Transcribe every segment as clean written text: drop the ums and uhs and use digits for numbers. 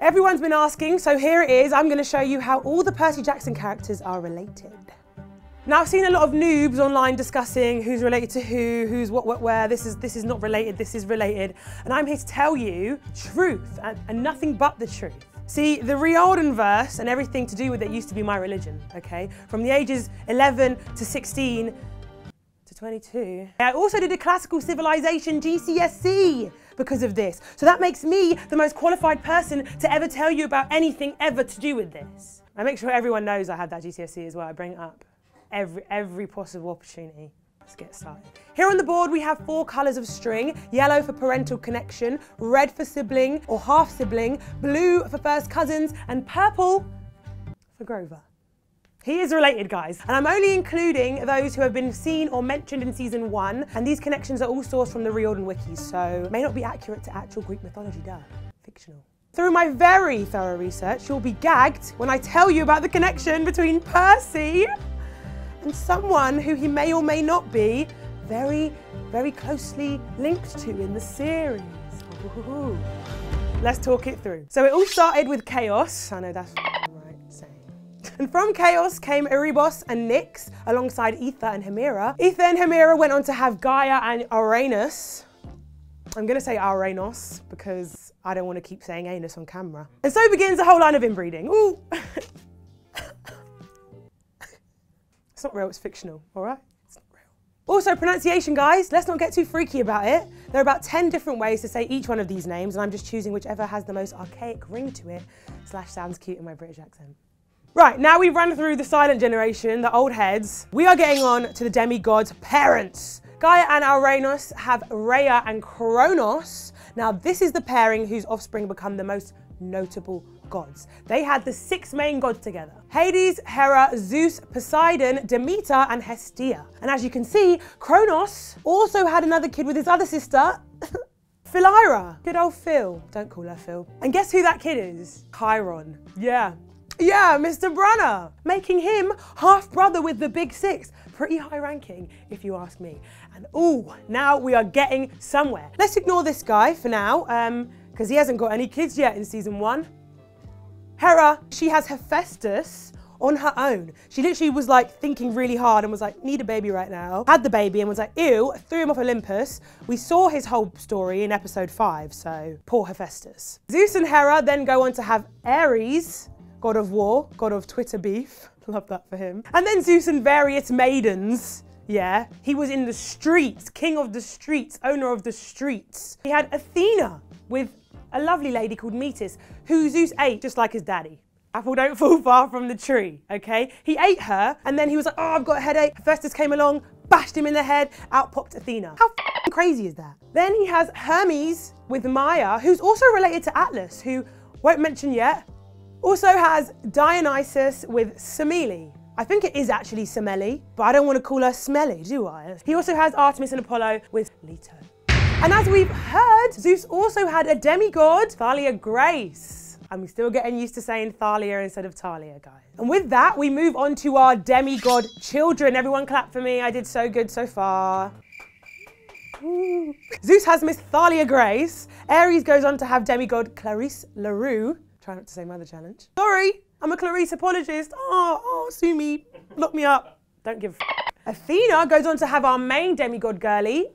Everyone's been asking, so here it is. I'm going to show you how all the Percy Jackson characters are related. Now, I've seen a lot of noobs online discussing who's related to who, who's what, where. This is not related, this is related. And I'm here to tell you truth and nothing but the truth. See, the Riordan verse and everything to do with it used to be my religion, okay? From the ages 11 to 16 to 22. I also did a classical civilization GCSE because of this. So that makes me the most qualified person to ever tell you about anything ever to do with this. I make sure everyone knows I had that GCSE as well. I bring it up every possible opportunity. Let's get started. Here on the board we have 4 colours of string: yellow for parental connection, red for sibling or half sibling, blue for first cousins, and purple for Grover. He is related, guys, and I'm only including those who have been seen or mentioned in season 1, and these connections are all sourced from the Riordan wikis, so it may not be accurate to actual Greek mythology, fictional. Through my very thorough research, you'll be gagged when I tell you about the connection between Percy and someone who he may or may not be very, very closely linked to in the series. Ooh. Let's talk it through. So it all started with chaos. I know that's right saying. And from chaos came Erebos and Nyx alongside Aether and Hemera. Aether and Hemera went on to have Gaia and Uranus. I'm gonna say Uranus because I don't want to keep saying anus on camera. And so begins a whole line of inbreeding. Ooh. It's not real, it's fictional, all right? It's not real. Also, pronunciation, guys. Let's not get too freaky about it. There are about 10 different ways to say each one of these names, and I'm just choosing whichever has the most archaic ring to it, / sounds cute in my British accent. Right, now we've run through the silent generation, the old heads. We are getting on to the demigods' parents. Gaia and Uranus have Rhea and Kronos. Now, this is the pairing whose offspring become the most notable gods. They had the 6 main gods together: Hades, Hera, Zeus, Poseidon, Demeter, and Hestia. And as you can see, Kronos also had another kid with his other sister, Philyra. Good old Phil. Don't call her Phil. And guess who that kid is? Chiron. Yeah, Mr. Brunner. Making him half-brother with the big 6. Pretty high ranking, if you ask me. And ooh, now we are getting somewhere. Let's ignore this guy for now, because he hasn't got any kids yet in season 1. Hera, she has Hephaestus on her own. She literally was like thinking really hard and was like, need a baby right now. Had the baby and was like, ew, threw him off Olympus. We saw his whole story in episode 5, so poor Hephaestus. Zeus and Hera then go on to have Ares, god of war, god of Twitter beef. Love that for him. And then Zeus and various maidens. Yeah, he was in the streets, king of the streets, owner of the streets. He had Athena with a lovely lady called Metis, who Zeus ate just like his daddy. Apple don't fall far from the tree, okay? He ate her, and then he was like, oh, I've got a headache. Hephaestus came along, bashed him in the head, out popped Athena. How crazy is that? Then he has Hermes with Maya, who's also related to Atlas, who won't mention yet. Also has Dionysus with Semele. I think it is actually Semele, but I don't want to call her Smelly, do I? He also has Artemis and Apollo with Leto. And as we've heard, Zeus also had a demigod, Thalia Grace. I'm still getting used to saying Thalia instead of Talia, guys. And with that, we move on to our demigod children. Everyone clap for me. I did so good so far. Ooh. Zeus has Miss Thalia Grace. Ares goes on to have demigod Clarisse LaRue. Try not to say mother challenge. Sorry, I'm a Clarisse apologist. Oh, sue me, lock me up. Don't give a Athena goes on to have our main demigod girly,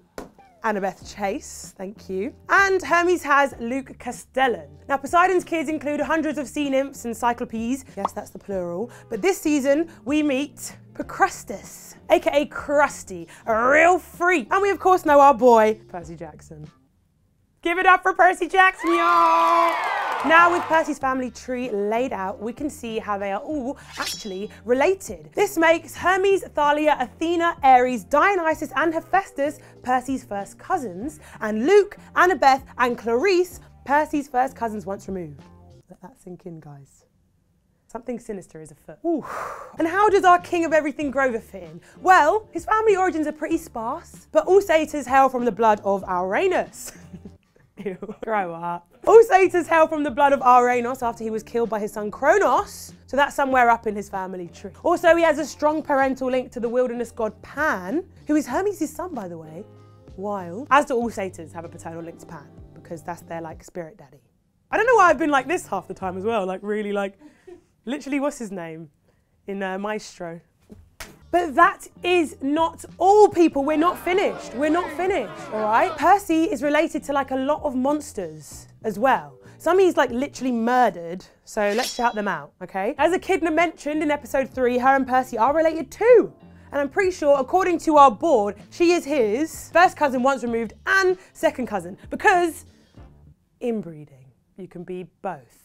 Annabeth Chase, thank you. And Hermes has Luke Castellan. Now, Poseidon's kids include hundreds of sea nymphs and cyclopes. Yes, that's the plural. But this season, we meet Procrustes, aka Krusty, a real freak. And we, of course, know our boy, Percy Jackson. Give it up for Percy Jackson, y'all! Now, with Percy's family tree laid out, we can see how they are all actually related. This makes Hermes, Thalia, Athena, Ares, Dionysus, and Hephaestus Percy's first cousins, and Luke, Annabeth, and Clarisse Percy's first cousins once removed. Let that sink in, guys. Something sinister is afoot. Ooh. And how does our king of everything Grover fit in? Well, his family origins are pretty sparse, but all satyrs hail from the blood of Uranus. Ew, grow up. All satyrs hail from the blood of Uranus after he was killed by his son Kronos, so that's somewhere up in his family tree. Also, he has a strong parental link to the wilderness god Pan, who is Hermes' son, by the way. Wild. As do all satyrs have a paternal link to Pan, because that's their, like, spirit daddy. I don't know why I've been like this half the time as well, like really like, literally what's his name in Maestro. But that is not all, people. We're not finished. We're not finished, all right? Percy is related to like a lot of monsters as well. Some he's like literally murdered, so let's shout them out, okay? As Echidna mentioned in episode 3, her and Percy are related too. And I'm pretty sure, according to our board, she is his first cousin once removed and second cousin, because inbreeding, you can be both.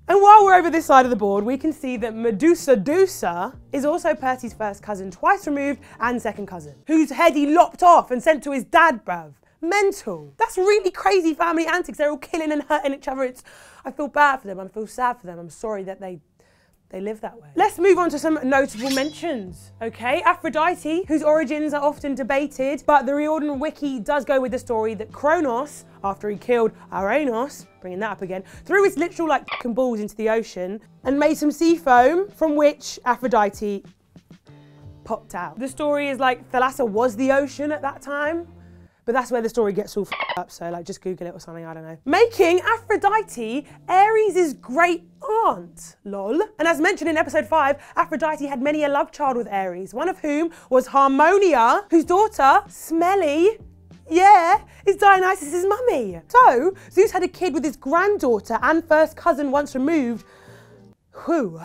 And while we're over this side of the board, we can see that Medusa is also Percy's first cousin, twice removed and second cousin, whose head he lopped off and sent to his dad, bruv. Mental. That's really crazy family antics. They're all killing and hurting each other. I feel bad for them. I feel sad for them. I'm sorry that they live that way. Let's move on to some notable mentions, okay? Aphrodite, whose origins are often debated, but the Riordan Wiki does go with the story that Kronos, after he killed Ouranos, bringing that up again, threw his literal like f***ing balls into the ocean and made some sea foam from which Aphrodite popped out. The story is like Thalassa was the ocean at that time, but that's where the story gets all f***ed up, so like just Google it or something, I don't know. Making Aphrodite Ares' great aunt, lol. And as mentioned in episode 5, Aphrodite had many a love child with Ares, one of whom was Harmonia, whose daughter, Smelly, yeah, is Dionysus' mummy. So, Zeus had a kid with his granddaughter and first cousin once removed. Whew.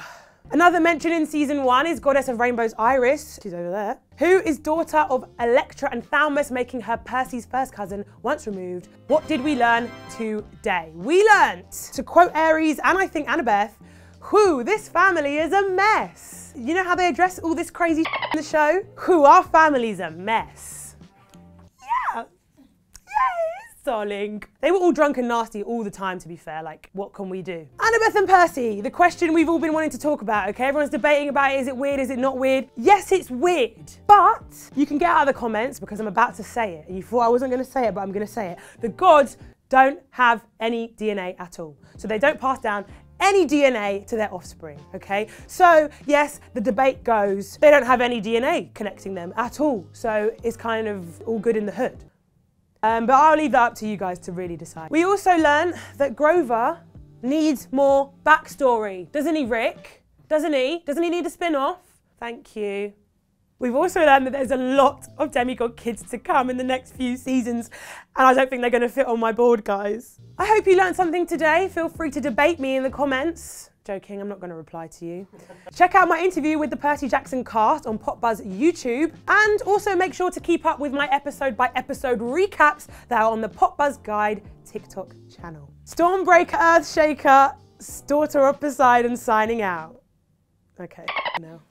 Another mention in season 1 is Goddess of Rainbows Iris, she's over there, who is daughter of Electra and Thaumas, making her Percy's first cousin once removed. What did we learn today? We learnt, to quote Ares and I think Annabeth, whew, this family is a mess. You know how they address all this crazy shit in the show? Whew, our family's a mess. Darling. They were all drunk and nasty all the time, to be fair. Like, what can we do? Annabeth and Percy, the question we've all been wanting to talk about, okay? Everyone's debating about it. Is it weird? Is it not weird? Yes, it's weird. But you can get out of the comments because I'm about to say it. And you thought I wasn't going to say it, but I'm going to say it. The gods don't have any DNA at all. So they don't pass down any DNA to their offspring, okay? So, yes, the debate goes, they don't have any DNA connecting them at all. So it's kind of all good in the hood. But I'll leave that up to you guys to really decide. We also learned that Grover needs more backstory. Doesn't he, Rick? Doesn't he? Doesn't he need a spin-off? Thank you. We've also learned that there's a lot of Demigod kids to come in the next few seasons, and I don't think they're going to fit on my board, guys. I hope you learned something today. Feel free to debate me in the comments. Joking, I'm not going to reply to you. Check out my interview with the Percy Jackson cast on PopBuzz YouTube, and also make sure to keep up with my episode-by-episode recaps that are on the PopBuzz Guide TikTok channel. Stormbreaker Earthshaker, daughter of Poseidon signing out. Okay, now.